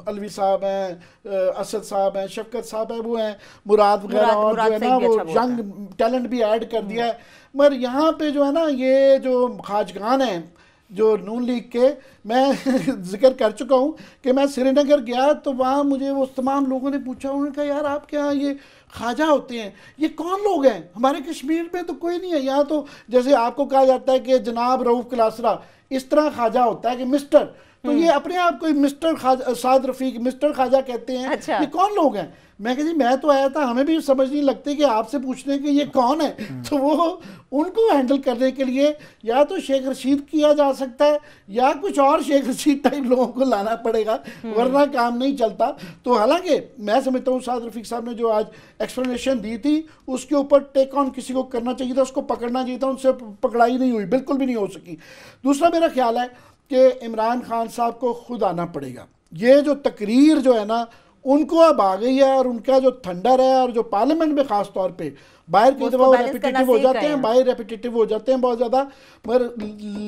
अलवी साहब हैं, असद साहब हैं, शफकत साहब हैं, वो हैं मुराद वगैरह, और जो है ना वो यंग टैलेंट भी ऐड कर दिया है। मगर यहाँ पे जो है ना ये जो खाजगान हैं जो नून लीग के, मैं जिक्र कर चुका हूँ कि मैं श्रीनगर गया तो वहाँ मुझे वो तमाम लोगों ने पूछा, उन्होंने कहा यार आप क्या ये ख्वाजा होते हैं, ये कौन लोग हैं? हमारे कश्मीर में तो कोई नहीं है। यहाँ तो जैसे आपको कहा जाता है कि जनाब रऊफ क्लासरा, इस तरह ख्वाजा होता है कि मिस्टर, तो ये अपने आप को मिस्टर ख्वाजा, साद रफीक मिस्टर ख्वाजा कहते हैं। अच्छा। ये कौन लोग हैं? मैं कहा जी मैं तो आया था, हमें भी समझ नहीं लगती कि आपसे पूछने कि ये कौन है। तो वो उनको हैंडल करने के लिए या तो शेख रशीद किया जा सकता है या कुछ और शेख रशीद टाइप लोगों को लाना पड़ेगा, वरना काम नहीं चलता। तो हालांकि मैं समझता हूँ साद रफीक साहब ने जो आज एक्सप्लेनेशन दी थी उसके ऊपर टेक ऑन किसी को करना चाहिए था, उसको पकड़ना चाहिए था, उनसे पकड़ाई नहीं हुई, बिल्कुल भी नहीं हो सकी। दूसरा मेरा ख्याल है कि इमरान खान साहब को खुद आना पड़ेगा। ये जो तकरीर जो है ना उनको अब आ गई है, और उनका जो थंडर है, और जो पार्लियामेंट में खास तौर पे बाहर की दफा रेपिटेटिव हो जाते हैं, बाहर रेपिटेटिव हो जाते हैं बहुत ज़्यादा। मगर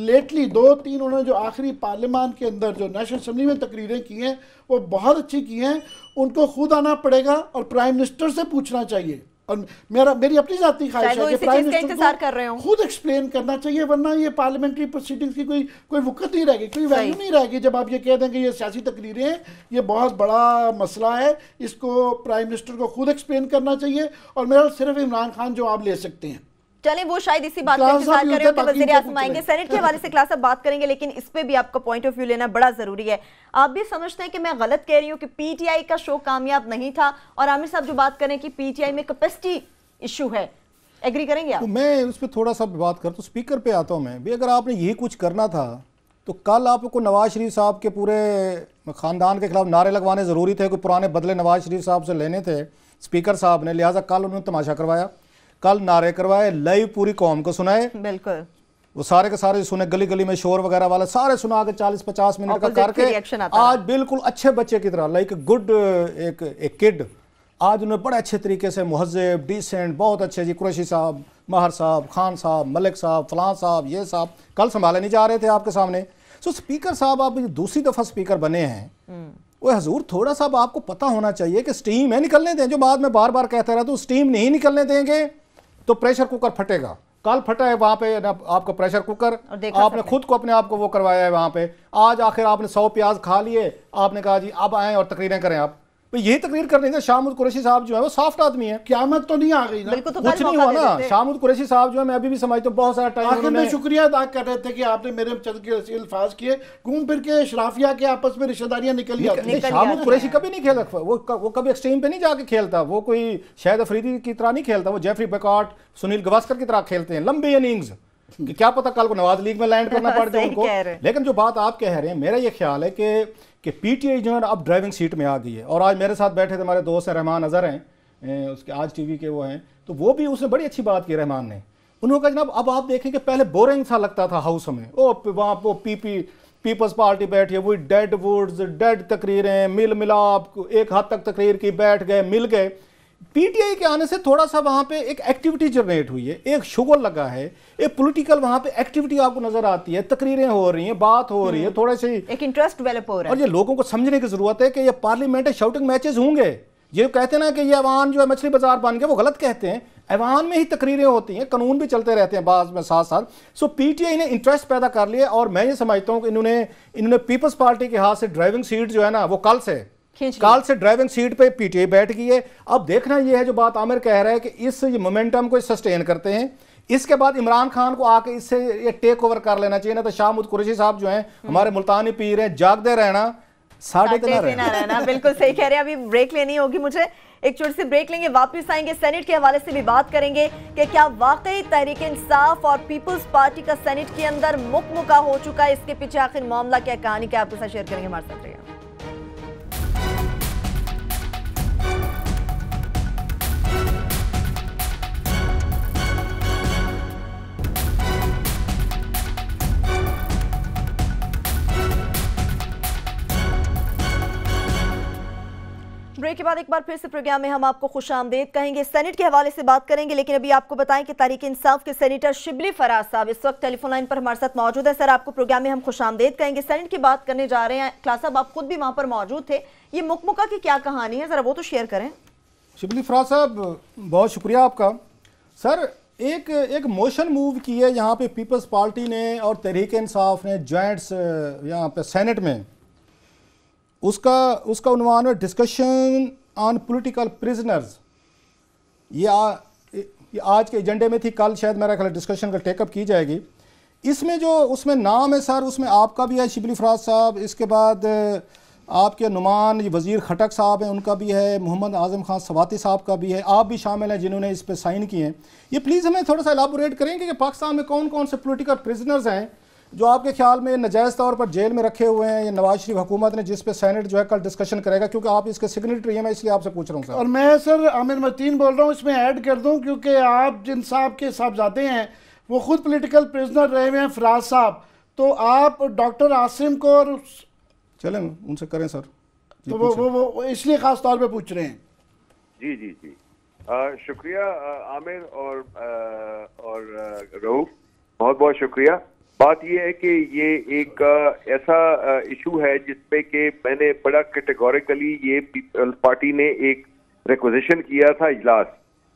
लेटली 2-3 उन्होंने जो आखिरी पार्लियामान के अंदर जो नेशनल असम्बली में तकरीरें की हैं वो बहुत अच्छी की हैं। उनको खुद आना पड़ेगा और प्राइम मिनिस्टर से पूछना चाहिए। और मेरी अपनी जाती ख्वाहिश है कि प्राइम मिनिस्टर को खुद एक्सप्लेन करना चाहिए, वरना ये पार्लियामेंट्री प्रोसीडिंग्स की कोई वक़्त नहीं रहेगी, कोई वैल्यू नहीं रहेगी। जब आप ये कह दें कि ये सियासी तकरीरें हैं, ये बहुत बड़ा मसला है, इसको प्राइम मिनिस्टर को खुद एक्सप्लेन करना चाहिए, और मेरा सिर्फ इमरान खान जवाब ले सकते हैं। चलें वो शायद इसी बात का इंतजार कर रहे हो कि वज़ीर आज़म आएंगे, सेनेट के हवाले से क्लास अब बात करेंगे, लेकिन इस पे भी आपका पॉइंट ऑफ व्यू लेना बड़ा जरूरी है। आप भी समझते हैं कि मैं गलत कह रही हूँ कि पीटीआई का शो कामयाब नहीं था, और आमिर साहब जो बात करें कि पीटीआई में कैपेसिटी इशू है, एग्री करेंगे आप? तो मैं उस पर थोड़ा सा बात करता हूँ, स्पीकर पे आता हूँ मैं भी। अगर आपने यही कुछ करना था तो कल आपको नवाज शरीफ साहब के पूरे ख़ानदान के खिलाफ नारे लगवाने ज़रूरी थे, कोई पुराने बदले नवाज शरीफ साहब से लेने थे स्पीकर साहब ने, लिहाजा कल उन्होंने तमाशा करवाया, कल नारे करवाए, लाइव पूरी कौम को सुनाए। बिल्कुल, वो सारे के सारे सुने, गली गली में शोर वगैरह वाले सारे सुना के 40-50 मिनट का करके आज बिल्कुल अच्छे बच्चे की तरह, लाइक गुड एक किड, आज उन्होंने बड़े अच्छे तरीके से मुहज़्ज़ब, डिसेंट, बहुत अच्छे जी, कुरैशी साहब, महर साहब, खान साहब, मलिक साहब, फलां साहब, ये साहब कल संभाले नहीं जा रहे थे आपके सामने। सो स्पीकर साहब आप दूसरी दफ़ा स्पीकर बने हैं, वो हजूर थोड़ा सा आपको पता होना चाहिए कि स्टीम है निकलने दें, जो बाद में बार बार कहते रहे तो स्टीम नहीं निकलने देंगे तो प्रेशर कुकर फटेगा। कल फटा है वहाँ पे आपका प्रेशर कुकर, आपने खुद को अपने आप को वो करवाया है वहाँ पे। आज आखिर आपने 100 प्याज खा लिए, आपने कहा जी अब आएँ और तकरीरें करें। आप यही तकरीर करनी थी। शाहमूद कुरैशी साहब जो है वो सॉफ्ट आदमी है, क़यामत तो नहीं आ गई ना, तो कुछ नहीं हुआ ना। शाहमूद कुरैशी साहब जो है मैं अभी भी समझता हूँ बहुत सारा टाइम आखिर में शुक्रिया अदा कर रहे थे कि आपने मेरे चंद के रसील अल्फाज किए, घूम फिर के शराफिया के आपस में रिश्तेदारियां निकल जाती। शाहमूद कुरैशी कभी नहीं खेला, वो कभी एक्सट्रीम पे नहीं जाके खेलता, वो कोई शाहिद अफरीदी की तरह नहीं खेलता, वो जेफरी बेकॉट, सुनील गावस्कर की तरह खेलते हैं लंबी इनिंग्स, क्या पता कल को नवाज लीग में लैंड करना पड़ जाए उनको। लेकिन जो बात आप कह रहे हैं, मेरा ये ख्याल है कि पीटीआई जो है अब ड्राइविंग सीट में आ गई है। और आज मेरे साथ बैठे थे हमारे दोस्त हैं रहमान अजहर हैं, उसके आज टीवी के वो हैं, तो वो भी उसने बड़ी अच्छी बात की रहमान ने। उन्होंने कहा जनाब अब आप देखें कि पहले बोरिंग सा लगता था हाउस में, ओ वहाँ वो पीपल्स पार्टी बैठी है, वही डेड वुड्स, डेड तकरीरें, मिल मिलाप, एक हद तक तकरीर की, बैठ गए, मिल गए। पीटीआई के आने से थोड़ा सा वहाँ पे एक एक्टिविटी जनरेट हुई है, एक शुगर लगा है, एक पॉलिटिकल वहाँ पे एक्टिविटी आपको नजर आती है, तकरीरें हो रही हैं, बात हो रही है, थोड़ा सी एक इंटरेस्ट डेवलप हो रहा है। और ये लोगों को समझने की जरूरत है कि ये पार्लियामेंट है, शाउटिंग मैचेस होंगे। ये कहते हैं ना कि ये ऐवान जो है मछली बाजार बन गया, वो गलत कहते हैं। ऐवान में ही तकरीरें होती हैं, कानून भी चलते रहते हैं बाद में साथ साथ। सो पीटीआई ने इंटरेस्ट पैदा कर लिया, और मैं ये समझता हूँ कि इन्होंने पीपल्स पार्टी के हाथ से ड्राइविंग सीट जो है ना वो कल से ड्राइविंग सीट पे पीटीआई बैठ गई है। अब देखना ये है जो बात आमिर कह रहा है कि इस मोमेंटम को सस्टेन करते हैं, इसके बाद इमरान खान को आके इससे ये टेक ओवर कर लेना चाहिए ना। तो शाहमूद कुरैशी साहब जो हैं हमारे मुल्तानी पीर हैं, जागते रहना, साढ़े रहना। बिल्कुल सही कह रहे हैं। अभी ब्रेक लेनी होगी मुझे, एक छोटी सी ब्रेक लेंगे, वापस आएंगे, सेनेट के हवाले से भी बात करेंगे कि क्या वाकई तहरीक इंसाफ और पीपल्स पार्टी का सेनेट के अंदर मुकमुका हो चुका है, इसके पीछे आखिर मामला क्या, कहानी क्या, आपके साथ शेयर करेंगे। हमारे साथ रहिए। ब्रेक के बाद एक बार फिर से प्रोग्राम में हम आपको खुशामदीद कहेंगे, सेनेट के हवाले से बात करेंगे, लेकिन अभी आपको बताएं कि तहरीक इंसाफ के सेनेटर शिबली फराज साहब इस वक्त टेलीफोन लाइन पर हमारे साथ मौजूद है। सर, आपको प्रोग्राम में हम खुशामदीद कहेंगे, सेनेट की बात करने जा रहे हैं। क्लास साहब, आप खुद भी वहां पर मौजूद थे, ये मुकमुका की क्या कहानी है, जरा वो तो शेयर करें। शिबली फराज साहब, बहुत शुक्रिया आपका। सर, एक मोशन मूव की है यहाँ पे पीपल्स पार्टी ने और तहरीक इंसाफ ने जॉइंट्स यहाँ पे सेनेट में। उसका उन्वान है डिस्कशन ऑन पॉलिटिकल प्रिजनर्स। ये आज के एजेंडे में थी, कल शायद मेरा ख्याल डिस्कशन का टेकअप की जाएगी। इसमें जो उसमें नाम है सर, उसमें आपका भी है शिबली फराज साहब, इसके बाद आपके नुमान वज़ीर खटक साहब हैं, उनका भी है, मोहम्मद आज़म खान सवाती साहब का भी है, आप भी शामिल हैं जिन्होंने इस पर साइन किए हैं। ये प्लीज़ हमें थोड़ा सा एलाबोरेट करेंगे कि पाकिस्तान में कौन कौन से पोलिटिकल प्रिजनर्स हैं जो आपके ख्याल में नजायज़ तौर पर जेल में रखे हुए हैं, या नवाज शरीफ हुकूमत ने जिस पे सेनेट जो है कल डिस्कशन करेगा, क्योंकि आप इसके सिग्नेटरी हैं, मैं इसलिए आपसे पूछ रहा हूँ सर। और मैं सर आमिर मतीन बोल रहा हूँ, इसमें ऐड कर दूँ, क्योंकि आप जिन साहब के साहबजादे हैं वो खुद पॉलिटिकल प्रिजनर रहे हुए हैं, फराज साहब, तो आप डॉक्टर आसिम को और चलें उनसे करें सर, तो वो इसलिए खास तौर पे पूछ रहे हैं। जी जी जी, शुक्रिया आमिर और रऊफ, बहुत बहुत शुक्रिया। बात यह है कि ये एक ऐसा इशू है जिसपे कि मैंने बड़ा कैटेगोरिकली, ये पीपल्स पार्टी ने एक रिक्वेजिशन किया था इजलास,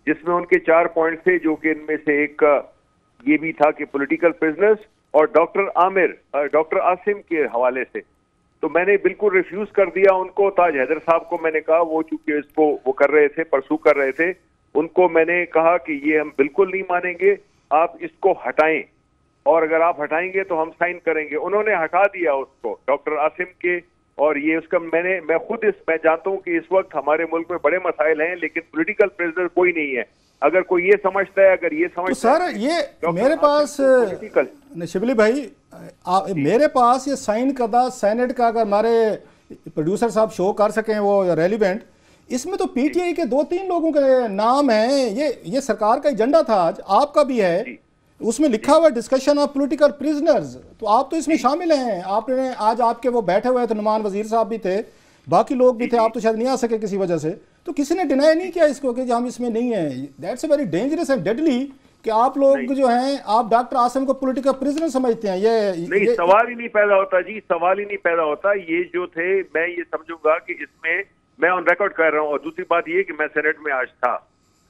जिसमें उनके 4 पॉइंट थे, जो कि इनमें से एक ये भी था कि पॉलिटिकल प्रिजनर्स और डॉक्टर आसिम के हवाले से। तो मैंने बिल्कुल रिफ्यूज कर दिया उनको। ताज हैदर साहब को मैंने कहा, वो चूंकि इसको वो कर रहे थे, परसू कर रहे थे, उनको मैंने कहा कि ये हम बिल्कुल नहीं मानेंगे, आप इसको हटाएं, और अगर आप हटाएंगे तो हम साइन करेंगे। उन्होंने हटा दिया उसको, डॉक्टर आसिम के, और ये उसका मैं खुद मैं जानता हूं कि इस वक्त हमारे मुल्क में बड़े मसाइल हैं, लेकिन पॉलिटिकल प्रिजनर कोई नहीं है। अगर कोई ये समझता है, अगर ये समझता तो सर ये मेरे पास शिबली भाई, मेरे पास ये साइन करदा सेनेट का, अगर हमारे प्रोड्यूसर साहब शो कर सकें वो रेलिवेंट, इसमें तो पीटीआई के 2-3 लोगों के नाम हैं। ये सरकार का एजेंडा था, आज आपका भी है, उसमें लिखा हुआ डिस्कशन ऑफ पॉलिटिकल प्रिजनर्स, तो आप तो इसमें शामिल हैं। आपने आज आपके वो बैठे हुए थे, नुमान वजीर साहब भी थे, बाकी लोग भी थे, आप तो शायद नहीं आ सके किसी वजह से, तो किसी ने डिनाई नहीं किया इसको कि हम इसमें नहीं है। That's a very dangerous and deadly कि आप लोग जो हैं, आप डॉक्टर आसिम को पॉलिटिकल प्रिजनर समझते हैं। ये सवाल ही नहीं पैदा होता जी, सवाल ही नहीं पैदा होता। ये जो थे, मैं ये समझूंगा कि इसमें मैं ऑन रिकॉर्ड कर रहा हूँ। और दूसरी बात ये कि मैं सेनेट में आज था।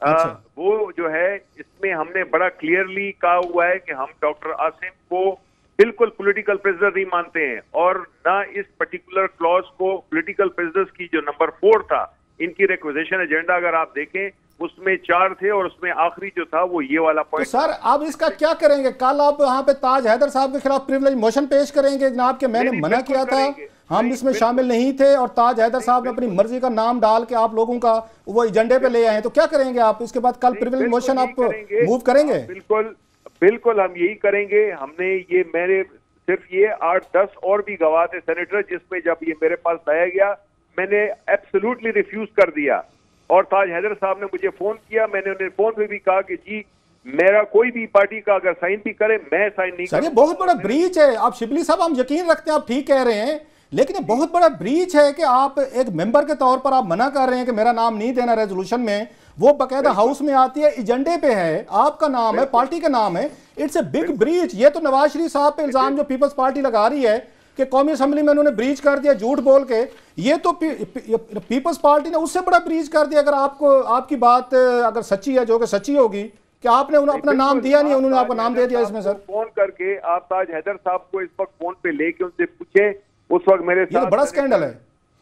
अच्छा। वो जो है, इसमें हमने बड़ा क्लियरली कहा हुआ है कि हम डॉक्टर आसिम को बिल्कुल पॉलिटिकल प्रिजनर नहीं मानते हैं, और ना इस पर्टिकुलर क्लॉज को पॉलिटिकल प्रिजनर्स की जो नंबर 4 था, इनकी रिक्वेजिशन एजेंडा अगर आप देखें, उसमें 4 थे, और उसमें आखिरी जो था वो ये वाला पॉइंट। तो सर अब इसका क्या करेंगे? कल आप वहाँ पे ताज हैदर साहब के खिलाफ प्रिविलेज मोशन पेश करेंगे जनाब के मैंने मना किया था, हम इसमें शामिल नहीं थे, और ताज हैदर साहब ने अपनी मर्जी का नाम डाल के आप लोगों का वो एजेंडे पे ले आए, तो क्या करेंगे आप इसके बाद? कल प्रिविलेज मोशन आप मूव करेंगे? बिल्कुल बिल्कुल, हम यही करेंगे। हमने ये, मेरे सिर्फ ये 8-10 और भी गवाह थे सेनेटर, जिसमें जब ये मेरे पास लाया गया, मैंने एब्सोल्युटली रिफ्यूज कर दिया। और ताज हैदर साहब ने मुझे फोन किया, मैंने उन्हें फोन पे भी कहा कि जी मेरा कोई भी पार्टी का अगर साइन भी करे, मैं साइन नहीं करूंगा। ये बहुत बड़ा ब्रीच है। आप शिबली साहब, हम यकीन रखते हैं आप ठीक कह रहे हैं, लेकिन ये बहुत बड़ा ब्रीच है कि आप एक मेंबर के तौर पर आप मना कर रहे हैं कि मेरा नाम नहीं देना रेजोल्यूशन में। वो बकायदा हाउस में आती है, एजेंडे पे है, आपका नाम है, पार्टी का नाम है। It's a big breach. ये तो नवाज शरीफ साहब पे इल्जाम जो पीपल्स पार्टी लगा रही है कि कौमी असेंबली में उन्होंने ब्रीच कर दिया झूठ बोल के, ये तो पीपल्स पार्टी ने उससे बड़ा ब्रीच कर दिया। अगर आपको आपकी बात अगर सच्ची है, जो कि सच्ची होगी, कि आपने उन्हें अपना नाम दिया नहीं, उन्होंने आपका नाम दे दिया इसमें। सर फोन करके आप ताज हैदर साहब को इस वक्त फोन पे लेके उनसे पूछे, उस वक्त मेरे साथ बड़ा स्कैंडल है।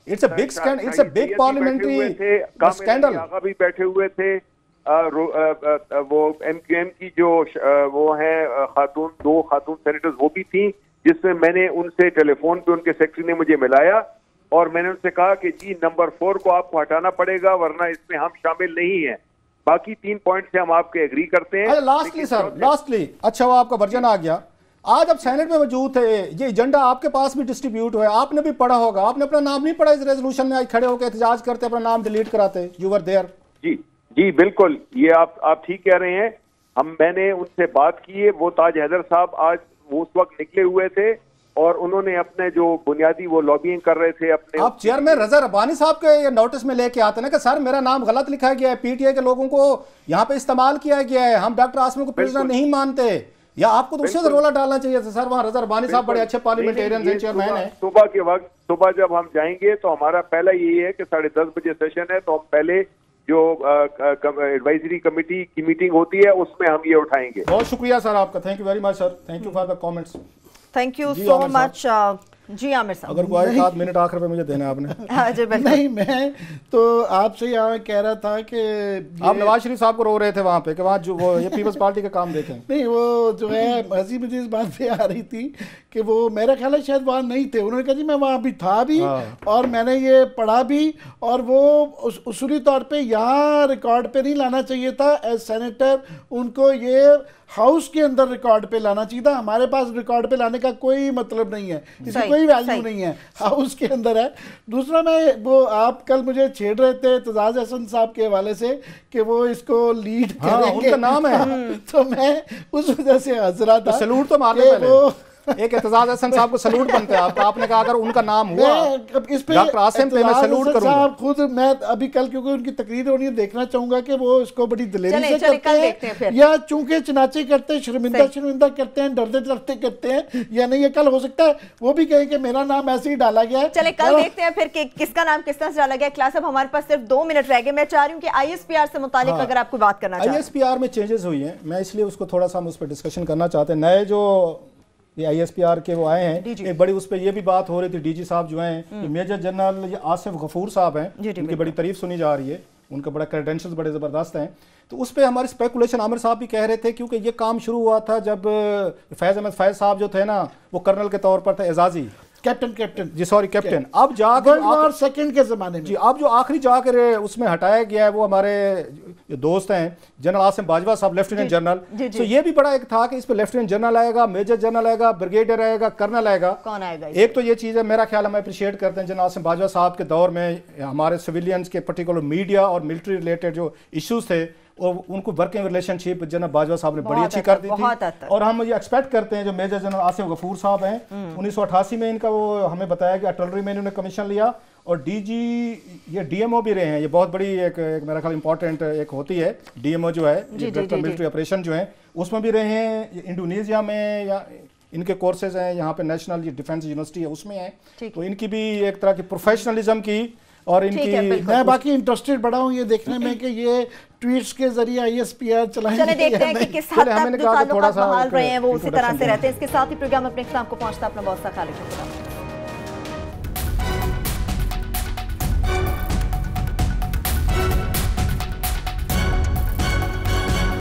It's a big scandal, it's a big parliamentary scandal. भी बैठे हुए थे, वो एमक्यूएम की जो वो है खातून, 2 खातून सेनेटर्स वो भी थी, जिसमें मैंने उनसे टेलीफोन पे, उनके सेक्रेटरी ने मुझे मिलाया, और मैंने उनसे कहा कि जी नंबर 4 को आपको हटाना पड़ेगा, वरना इसमें हम शामिल नहीं हैं। बाकी 3 पॉइंट से हम आपके एग्री करते हैं। लास्टली सर, लास्टली, अच्छा वो आपका वर्जन आ गया, आज आप सेनेट में मौजूद थे, ये एजेंडा आपके पास भी डिस्ट्रीब्यूट हुआ है, आपने भी पढ़ा होगा, आपने अपना नाम नहीं पढ़ा इस रेजोल्यूशन में? आज खड़े होकर एहतजाज करते, अपना नाम डिलीट कराते, यू वर देयर। जी जी बिल्कुल, ये आप ठीक कह रहे हैं। मैंने उनसे बात की है, वो ताज हैदर साहब आज वो उस वक्त निकले हुए थे, और उन्होंने अपने जो बुनियादी वो लॉबिंग कर रहे थे अपने। आप चेयरमैन रजा रब्बानी साहब के नोटिस में लेके आते ना कि सर मेरा नाम गलत लिखा गया है, पीटीआई के लोगों को यहाँ पे इस्तेमाल किया गया है, हम डॉक्टर आसिम को प्रिजनर नहीं मानते, या आपको तो उससे रोला डालना चाहिए था सर। वहाँ रजा रब्बानी साहब बड़े अच्छे पार्लियामेंटेरियन हैं, चेयरमैन है। सुबह के वक्त, सुबह जब हम जाएंगे तो हमारा पहला यही है कि 10:30 बजे सेशन है, तो हम पहले जो एडवाइजरी कमेटी की मीटिंग होती है उसमें हम ये उठाएंगे। बहुत शुक्रिया सर आपका, thank you very much sir, thank you for the comments. Thank you so much. जी आमिर साहब, अगर कोई 1 मिनट आखिर पे मुझे देना है आपने। हाँ जी बिल्कुल। नहीं, मैं तो आपसे यहाँ कह रहा था कि आप नवाज शरीफ साहब को रो रहे थे वहाँ पे कि वहाँ जो वो ये पीपल्स पार्टी का काम देखें। नहीं, वो जो है हंसी मुझे इस बात पे आ रही थी कि वो मेरा ख्याल है शायद वहाँ नहीं थे। उन्होंने कहा जी मैं वहाँ भी था भी और मैंने ये पढ़ा भी, और वो उसूली तौर पे यहाँ रिकॉर्ड पे नहीं लाना चाहिए था एज सेनेटर, उनको ये हाउस के अंदर रिकॉर्ड पे लाना चाहिए था। हमारे पास रिकॉर्ड पे लाने का कोई मतलब नहीं है, इसकी कोई वैल्यू नहीं है, हाउस के अंदर है। दूसरा, मैं वो आप कल मुझे छेड़ रहे थे एतजाज अहसन साहब के हवाले से कि वो इसको लीड करेंगे, उनका नाम है तो मैं उस वजह से हंस रहा था। सैल्यूट तो मारने पहले एक एतजाज हसन साहब को सैल्यूट बनते हैं आपने कहा अगर उनका नाम हुआ इस पे डॉक्टर आसिम पे मैं सैल्यूट करूंगा साहब खुद। मैं अभी कल क्योंकि उनकी तकरीर होनी है, देखना चाहूंगा कि वो इसको बड़ी दिलेरी से करते हैं या चूंकि चनाचे करते हैं, शर्मिंदा करते हैं, डरते डरते करते हैं, या नहीं। ये कल हो सकता है वो भी कहें कि मेरा नाम ऐसे ही डाला गया है। चले कल देखते हैं फिर कि किसका नाम किस तरह से डाला गया। क्लास अब हमारे पास सिर्फ 2 मिनट रह गए। मैं चाह रही हूँ कि ISPR से मुतालिक अगर आपको बात करना चाहिए। ISPR में चेंजेस हुई हैं, मैं इसलिए उसको थोड़ा सा हम उस पर डिस्कशन करना चाहते हैं। नए जो ये ISPR के वो आए हैं, एक बड़ी उस पर ये भी बात हो रही थी, DG साहब जो हैं, मेजर जनरल ये आसिफ गफूर साहब हैं, उनकी बड़ी तारीफ सुनी जा रही है, उनका बड़ा क्रेडेंशियल्स बड़े ज़बरदस्त हैं। तो उस पर हमारी स्पेकुलेशन आमिर साहब भी कह रहे थे, क्योंकि ये काम शुरू हुआ था जब फैज़ अहमद फैज़ साहब जो थे ना, वो कर्नल के तौर पर थे, एजाजी कैप्टन जी, सॉरी कैप्टन। अब जाकर सेकंड के जमाने में जी, अब जो आखिरी जाकर उसमें हटाया गया है वो हमारे दोस्त हैं जनरल आसिम बाजवा साहब, लेफ्टिनेंट जनरल। तो ये भी बड़ा एक था कि इस पर लेफ्टिनेंट जनरल आएगा, मेजर जनरल आएगा, ब्रिगेडियर आएगा, कर्नल आएगा, कौन आएगा? एक तो ये चीज़ है, मेरा ख्याल हम अप्रिशिएट करते हैं जनरल आसिम बाजवा साहब के दौर में हमारे सिविलियंस के पर्टिकुलर मीडिया और मिलिट्री रिलेटेड जो इश्यूज थे, और उनको वर्किंग रिलेशनशिप जनरल बाजवा साहब ने बड़ी अच्छी कर दी थी। और हम ये एक्सपेक्ट करते हैं जो मेजर जनरल आसिफ गफूर साहब हैं, 1988 में इनका वो हमें बताया कि आर्टिलरी में इन्होंने कमीशन लिया, और DG ये DMO भी रहे हैं। ये बहुत बड़ी एक मेरा ख्याल इंपॉर्टेंट एक होती है DMO जो है, डायरेक्टर मिलिट्री ऑपरेशन जो है, उसमें भी रहे हैं। इंडोनेशिया में या इनके कोर्सेज हैं, यहाँ पे नेशनल डिफेंस यूनिवर्सिटी है उसमें है। तो इनकी भी एक तरह की प्रोफेशनलिज्म की और इनकी, मैं बाकी इंटरेस्टेड बड़ा हूँ ये देखने में कि ये ट्वीट्स के जरिए ISPR चलाएंगे। चले देखते हैं कि किस हद तक जो ताल्लुकात बहाल रहे हैं वो उसी तरह से रहते हैं। इसके साथ ही प्रोग्राम अपने इख्तिताम को पहुंचता है। अपना बहुत सा ख्याल रखिएगा।